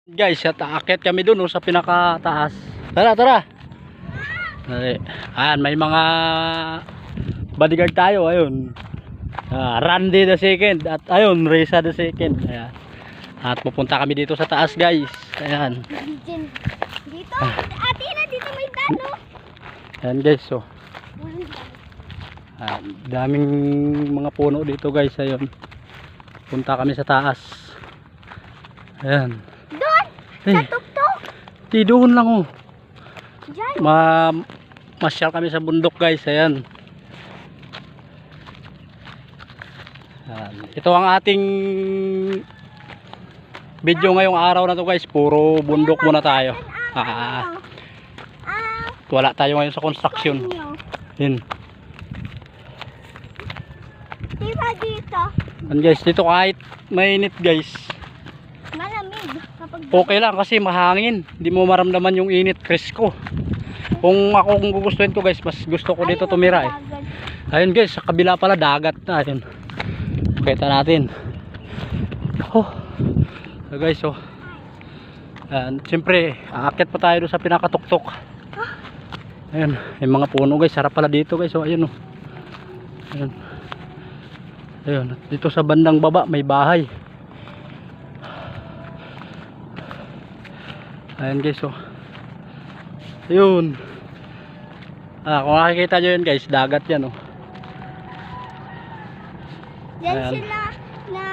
Guys, at aakyat kami dun sa pinakataas. Tara, tara. Ayan, may mga bodyguard tayo. Ayun, Randy the second. At ayun, Reza the second. Ayan. At pupunta kami dito sa taas, guys. Ayan. Dito, ate na dito may dano. Ayan, guys, so daming mga puno dito, guys. Ayun, punta kami sa taas. Ayan. Doon, sa tuktok. Di doon lang, oh. Diyan. Masyal kami sa bundok, guys. Ayan. Ayan. Ito ang ating video ngayong araw na to, guys. Puro bundok muna tayo. Wala tayo ngayon sa construction. Yun. Diba dito? Ayan, guys, dito kahit mainit, guys, Malamig. Kapag okay lang kasi mahangin. Hindi mo maramdaman yung init, presko. Kung ako kung gugustuhin ko, guys, mas gusto ko dito tumira eh. Ayun, guys, sa kabila pala dagat na. Ayun. Kita natin. Oh. So, guys, oh. Ayan, siyempre, aakyat pa tayo doon sa pinakatuktok. Ayun, yung mga puno, guys, sarap pala dito, guys. Oh, ayun, oh. Ayun. Ayun, dito sa bandang baba may bahay. Ayan, guys, oh. Ayun. Kung nakikita nyo yun, guys, dagat yan, oh. yan Ayan. sila na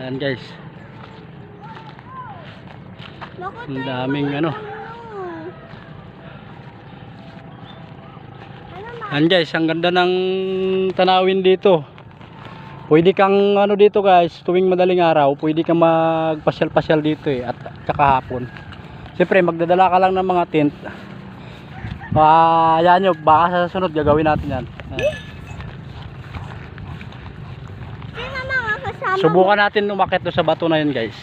Ayan, guys. Naku, Ang tayo daming naman, ano. ma? Ayan, guys, ang ganda ng tanawin dito. Pwede kang ano dito, guys, tuwing madaling araw, pwede kang magpasyal-pasyal dito eh, at kakahapon. Siyempre, magdadala ka lang ng mga tent. Yan nyo, baka sa susunod gagawin natin yan. Sino mga kasama Subukan natin umakyat doon sa bato na yun, guys.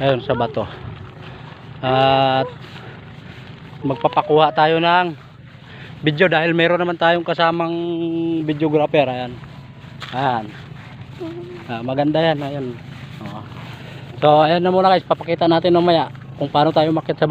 Ayun, sa bato. At magpapakuha tayo ng video dahil meron naman tayong kasamang videographer. Ayan. Ayan. Maganda yan. Ayan. So ayan na muna, guys, papakita natin mamaya kung paano tayo umakyat sa bato.